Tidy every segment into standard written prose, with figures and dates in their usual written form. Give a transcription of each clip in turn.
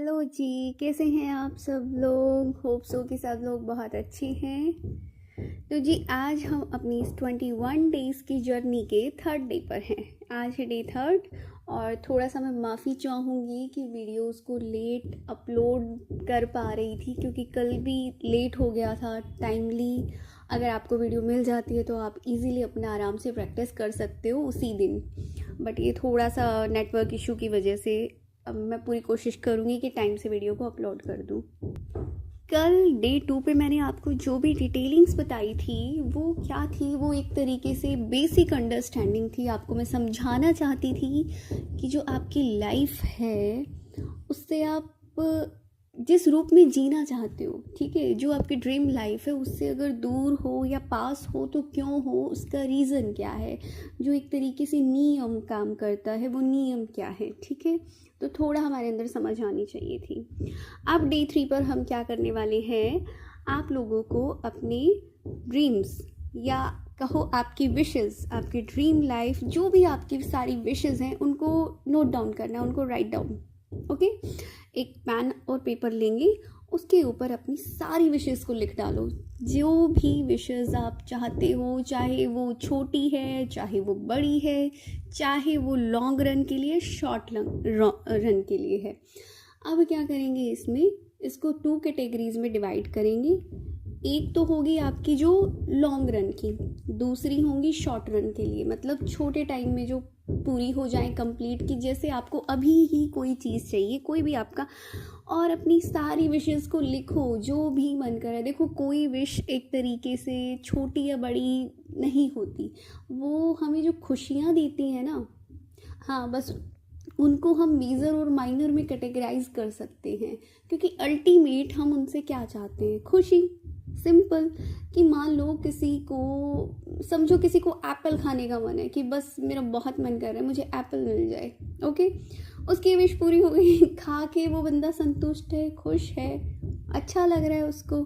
Hello जी, कैसे हैं आप सब लोग। होप सो कि सब लोग बहुत अच्छे हैं। तो जी आज हम अपनी इस 21 डेज़ की जर्नी के थर्ड डे पर हैं। आज है डे थर्ड और थोड़ा सा मैं माफ़ी चाहूँगी कि वीडियोस को लेट अपलोड कर पा रही थी, क्योंकि कल भी लेट हो गया था टाइमली। अगर आपको वीडियो मिल जाती है तो आप इजीली अपना आराम से प्रैक्टिस कर सकते हो उसी दिन, बट ये थोड़ा सा नेटवर्क इशू की वजह से अब मैं पूरी कोशिश करूँगी कि टाइम से वीडियो को अपलोड कर दूँ। कल डे 2 पे मैंने आपको जो भी डिटेलिंग्स बताई थी वो क्या थी, वो एक तरीके से बेसिक अंडरस्टैंडिंग थी। आपको मैं समझाना चाहती थी कि जो आपकी लाइफ है उससे आप जिस रूप में जीना चाहते हो, ठीक है, जो आपकी ड्रीम लाइफ है उससे अगर दूर हो या पास हो तो क्यों हो, उसका रीज़न क्या है, जो एक तरीके से नियम काम करता है वो नियम क्या है, ठीक है। तो थोड़ा हमारे अंदर समझ आनी चाहिए थी। अब डे 3 पर हम क्या करने वाले हैं, आप लोगों को अपने ड्रीम्स या कहो आपकी विशेस, आपकी ड्रीम लाइफ, जो भी आपकी सारी विशेस हैं उनको नोट डाउन करना है, उनको राइट डाउन। ओके, एक पेन और पेपर लेंगे, उसके ऊपर अपनी सारी विशेस को लिख डालो। जो भी विशेस आप चाहते हो, चाहे वो छोटी है, चाहे वो बड़ी है, चाहे वो लॉन्ग रन के लिए, शॉर्ट रन के लिए है। अब क्या करेंगे, इसमें इसको 2 कैटेगरीज में डिवाइड करेंगे। एक तो होगी आपकी जो लॉन्ग रन की, दूसरी होंगी शॉर्ट रन के लिए, मतलब छोटे टाइम में जो पूरी हो जाए कंप्लीट की, जैसे आपको अभी ही कोई चीज़ चाहिए, कोई भी आपका, और अपनी सारी विशेस को लिखो जो भी मन करे। देखो कोई विश एक तरीके से छोटी या बड़ी नहीं होती, वो हमें जो खुशियाँ देती हैं ना, हाँ बस उनको हम मेजर और माइनर में कैटेगराइज कर सकते हैं, क्योंकि अल्टीमेट हम उनसे क्या चाहते हैं, खुशी। सिंपल कि मान लो किसी को, समझो किसी को एप्पल खाने का मन है कि बस मेरा बहुत मन कर रहा है मुझे एप्पल मिल जाए, ओके, उसकी विश पूरी हो गई खा के वो बंदा संतुष्ट है, खुश है, अच्छा लग रहा है उसको।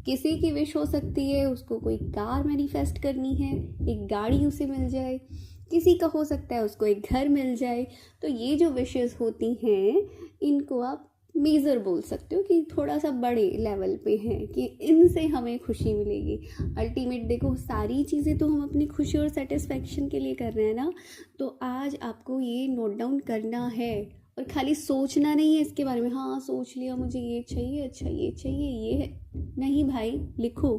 किसी की विश हो सकती है उसको कोई कार मैनिफेस्ट करनी है, एक गाड़ी उसे मिल जाए, किसी का हो सकता है उसको एक घर मिल जाए। तो ये जो विशेस होती हैं इनको आप मेज़र बोल सकते हो कि थोड़ा सा बड़े लेवल पे हैं कि इनसे हमें खुशी मिलेगी। अल्टीमेट देखो सारी चीज़ें तो हम अपनी खुशी और सेटिस्फेक्शन के लिए कर रहे हैं ना, तो आज आपको ये नोट डाउन करना है और खाली सोचना नहीं है इसके बारे में, हाँ सोच लिया मुझे ये चाहिए, अच्छा ये चाहिए, ये है, नहीं भाई लिखो।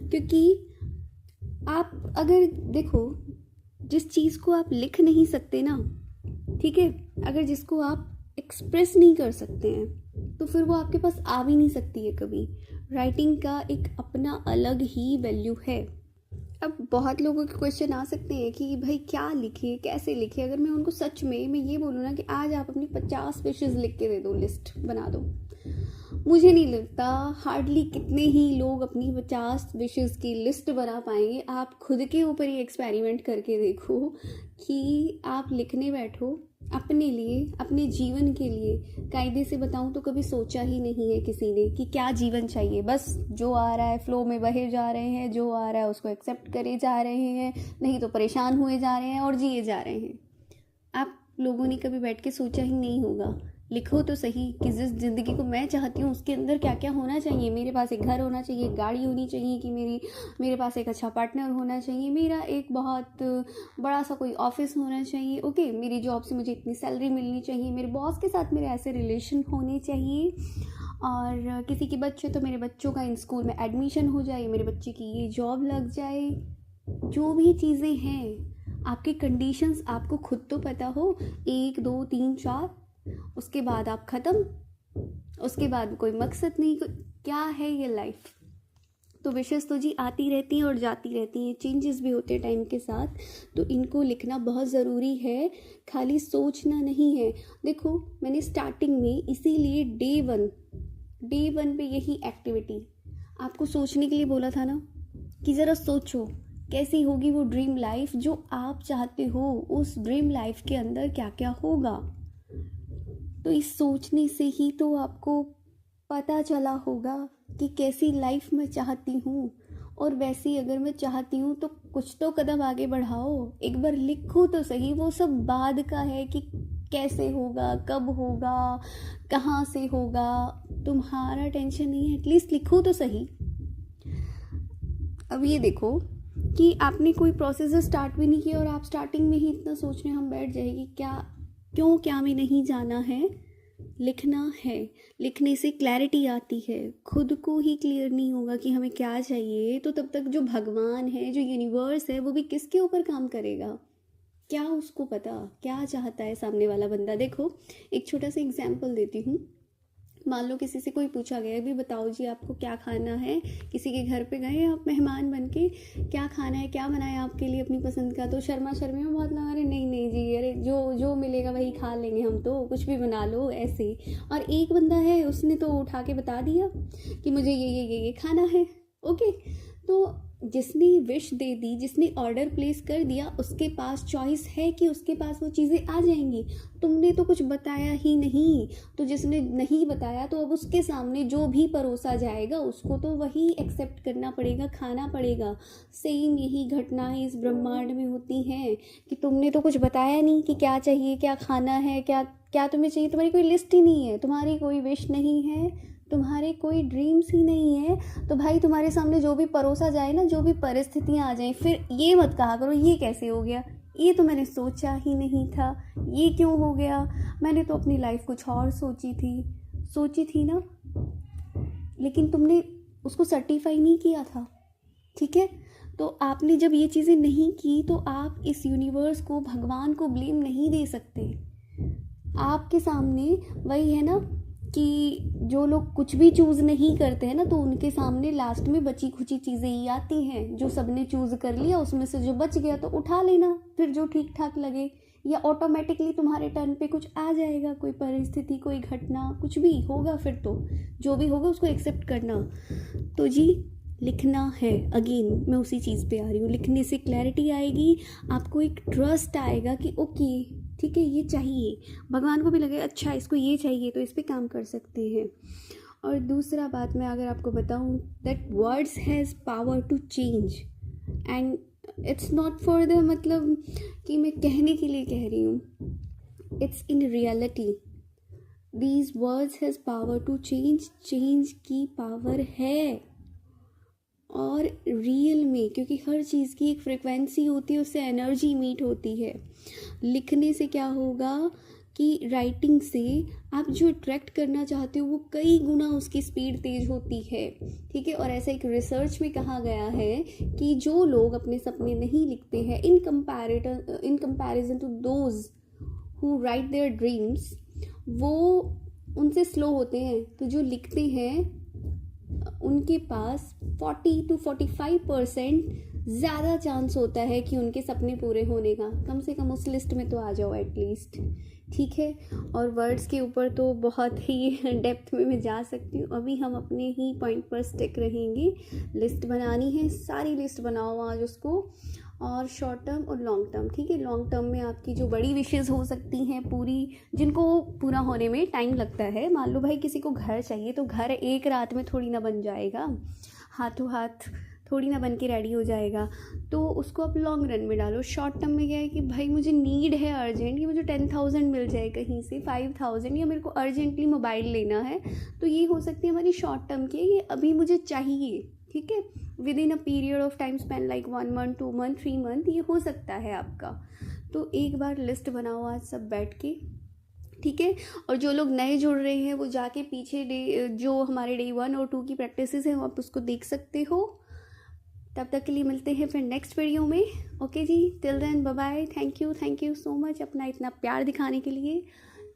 क्योंकि आप अगर देखो जिस चीज़ को आप लिख नहीं सकते ना, ठीक है, अगर जिसको आप एक्सप्रेस नहीं कर सकते हैं तो फिर वो आपके पास आ भी नहीं सकती है कभी। राइटिंग का एक अपना अलग ही वैल्यू है। अब बहुत लोगों के क्वेश्चन आ सकते हैं कि भाई क्या लिखे, कैसे लिखे। अगर मैं उनको सच में मैं ये बोलूँ ना कि आज आप अपनी 50 विशेस लिख के दे दो, लिस्ट बना दो, मुझे नहीं लगता हार्डली कितने ही लोग अपनी 50 विशेस की लिस्ट बना पाएंगे। आप खुद के ऊपर ही एक्सपेरिमेंट करके देखो कि आप लिखने बैठो अपने लिए, अपने जीवन के लिए। कायदे से बताऊं तो कभी सोचा ही नहीं है किसी ने कि क्या जीवन चाहिए, बस जो आ रहा है फ्लो में बहे जा रहे हैं, जो आ रहा है उसको एक्सेप्ट करे जा रहे हैं, नहीं तो परेशान हुए जा रहे हैं और जिए जा रहे हैं। आप लोगों ने कभी बैठ के सोचा ही नहीं होगा। लिखो तो सही कि जिस ज़िंदगी को मैं चाहती हूँ उसके अंदर क्या क्या होना चाहिए। मेरे पास एक घर होना चाहिए, गाड़ी होनी चाहिए, कि मेरे पास एक अच्छा पार्टनर होना चाहिए, मेरा एक बहुत बड़ा सा कोई ऑफिस होना चाहिए, ओके, मेरी जॉब से मुझे इतनी सैलरी मिलनी चाहिए, मेरे बॉस के साथ मेरे ऐसे रिलेशन होने चाहिए, और किसी के बच्चे तो मेरे बच्चों का इन स्कूल में एडमिशन हो जाए, मेरे बच्चे की ये जॉब लग जाए। जो भी चीज़ें हैं आपकी कंडीशंस आपको खुद तो पता हो, 1 2 3 4, उसके बाद आप ख़त्म, उसके बाद कोई मकसद नहीं, क्या है ये लाइफ। तो विशेस तो जी आती रहती हैं और जाती रहती हैं, चेंजेस भी होते हैं टाइम के साथ, तो इनको लिखना बहुत ज़रूरी है, खाली सोचना नहीं है। देखो मैंने स्टार्टिंग में इसीलिए डे वन पे यही एक्टिविटी आपको सोचने के लिए बोला था ना, कि ज़रा सोचो कैसी होगी वो ड्रीम लाइफ जो आप चाहते हो, उस ड्रीम लाइफ के अंदर क्या क्या होगा। तो इस सोचने से ही तो आपको पता चला होगा कि कैसी लाइफ मैं चाहती हूँ, और वैसी अगर मैं चाहती हूँ तो कुछ तो कदम आगे बढ़ाओ, एक बार लिखो तो सही। वो सब बाद का है कि कैसे होगा, कब होगा, कहाँ से होगा, तुम्हारा टेंशन नहीं है, एटलीस्ट लिखो तो सही। अब ये देखो कि आपने कोई प्रोसेस स्टार्ट भी नहीं किया और आप स्टार्टिंग में ही इतना सोचने हम बैठ जाएगी क्या में नहीं जाना है, लिखना है। लिखने से क्लैरिटी आती है, खुद को ही क्लियर नहीं होगा कि हमें क्या चाहिए तो तब तक जो भगवान है, जो यूनिवर्स है, वो भी किसके ऊपर काम करेगा, क्या उसको पता क्या चाहता है सामने वाला बंदा। देखो एक छोटा सा एग्जाम्पल देती हूँ। मान लो किसी से कोई पूछा गया भी बताओ जी आपको क्या खाना है, किसी के घर पे गए आप मेहमान बन के, क्या खाना है, क्या बनाए आपके लिए अपनी पसंद का, तो शर्मा शर्मी में बहुत लगा, अरे नहीं नहीं जी, अरे जो जो मिलेगा वही खा लेंगे हम, तो कुछ भी बना लो ऐसे। और एक बंदा है उसने तो उठा के बता दिया कि मुझे ये खाना है। ओके, तो जिसने विश दे दी, जिसने ऑर्डर प्लेस कर दिया, उसके पास चॉइस है कि उसके पास वो चीज़ें आ जाएंगी। तुमने तो कुछ बताया ही नहीं, तो जिसने नहीं बताया तो अब उसके सामने जो भी परोसा जाएगा उसको तो वही एक्सेप्ट करना पड़ेगा, खाना पड़ेगा। सेम यही घटनाएं इस ब्रह्मांड में होती हैं कि तुमने तो कुछ बताया नहीं कि क्या चाहिए, क्या खाना है, क्या क्या तुम्हें चाहिए, तुम्हारी कोई लिस्ट ही नहीं है, तुम्हारी कोई विश नहीं है, तुम्हारे कोई ड्रीम्स ही नहीं है, तो भाई तुम्हारे सामने जो भी परोसा जाए ना, जो भी परिस्थितियाँ आ जाएं, फिर ये मत कहा करो ये कैसे हो गया, ये तो मैंने सोचा ही नहीं था, ये क्यों हो गया, मैंने तो अपनी लाइफ कुछ और सोची थी ना, लेकिन तुमने उसको सर्टिफाई नहीं किया था। ठीक है, तो आपने जब ये चीज़ें नहीं की तो आप इस यूनिवर्स को, भगवान को ब्लेम नहीं दे सकते। आपके सामने वही है ना कि जो लोग कुछ भी चूज़ नहीं करते हैं ना, तो उनके सामने लास्ट में बची खुची चीज़ें ही आती हैं। जो सबने चूज़ कर लिया उसमें से जो बच गया तो उठा लेना, फिर जो ठीक ठाक लगे, या ऑटोमेटिकली तुम्हारे टर्न पे कुछ आ जाएगा, कोई परिस्थिति, कोई घटना, कुछ भी होगा, फिर तो जो भी होगा उसको एक्सेप्ट करना। तो जी लिखना है, अगेन मैं उसी चीज़ पे आ रही हूँ। लिखने से क्लैरिटी आएगी, आपको एक ट्रस्ट आएगा कि ओके ठीक है ये चाहिए, भगवान को भी लगे अच्छा इसको ये चाहिए तो इस पे काम कर सकते हैं। और दूसरा बात मैं अगर आपको बताऊँ, that words has power to change, and it's not for the मतलब कि मैं कहने के लिए कह रही हूँ, it's in reality. These words has power to change, change की पावर है और रियल में, क्योंकि हर चीज़ की एक फ्रिक्वेंसी होती है, उससे एनर्जी मीट होती है। लिखने से क्या होगा कि राइटिंग से आप जो अट्रैक्ट करना चाहते हो वो कई गुना उसकी स्पीड तेज होती है। ठीक है, और ऐसा एक रिसर्च में कहा गया है कि जो लोग अपने सपने नहीं लिखते हैं, in comparison to those who write their dreams, वो उनसे स्लो होते हैं। तो जो लिखते हैं उनके पास 40 to 45% ज़्यादा चांस होता है कि उनके सपने पूरे होने का। कम से कम उस लिस्ट में तो आ जाओ एटलीस्ट। ठीक है, और वर्ड्स के ऊपर तो बहुत ही डेप्थ में मैं जा सकती हूँ, अभी हम अपने ही पॉइंट पर स्टिक रहेंगे। लिस्ट बनानी है, सारी लिस्ट बनाओ आज उसको, और शॉर्ट टर्म और लॉन्ग टर्म। ठीक है, लॉन्ग टर्म में आपकी जो बड़ी विशेज़ हो सकती हैं पूरी, जिनको पूरा होने में टाइम लगता है। मान लो भाई किसी को घर चाहिए, तो घर एक रात में थोड़ी ना बन जाएगा, हाथों हाथ थोड़ी ना बन के रेडी हो जाएगा, तो उसको आप लॉन्ग रन में डालो। शॉर्ट टर्म में क्या है कि भाई मुझे नीड है अर्जेंट, कि मुझे 10,000 मिल जाए कहीं से, 5,000, या मेरे को अर्जेंटली मोबाइल लेना है, तो ये हो सकती है हमारी शॉर्ट टर्म की, ये अभी मुझे चाहिए। ठीक है, with in a period of time spend like 1 month, 2 month, 3 month, ये हो सकता है आपका। तो एक बार लिस्ट बनाओ आज सब बैठ के। ठीक है, और जो लोग नए जुड़ रहे हैं वो जाके पीछे जो हमारे डे 1 और 2 की प्रैक्टिसेस हैं वो आप उसको देख सकते हो। तब तक के लिए मिलते हैं फिर नेक्स्ट वीडियो में। ओके जी, till then bye bye. Thank you so much अपना इतना प्यार दिखाने के लिए।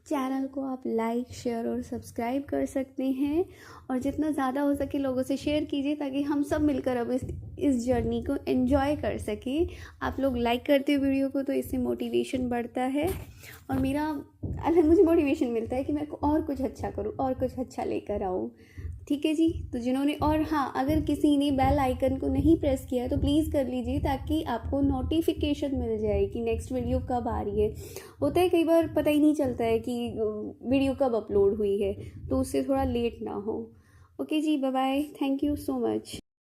चैनल को आप लाइक, शेयर और सब्सक्राइब कर सकते हैं, और जितना ज़्यादा हो सके लोगों से शेयर कीजिए, ताकि हम सब मिलकर अब इस जर्नी को एंजॉय कर सकें। आप लोग लाइक करते हो वीडियो को तो इससे मोटिवेशन बढ़ता है, और मुझे मोटिवेशन मिलता है कि मैं और कुछ अच्छा करूँ, और कुछ अच्छा लेकर आऊँ। ठीक है जी, तो जिन्होंने, और हाँ, अगर किसी ने बेल आइकन को नहीं प्रेस किया है तो प्लीज़ कर लीजिए, ताकि आपको नोटिफिकेशन मिल जाए कि नेक्स्ट वीडियो कब आ रही है। होता है कई बार पता ही नहीं चलता है कि वीडियो कब अपलोड हुई है, तो उससे थोड़ा लेट ना हो। ओके जी, bye bye, thank you so much.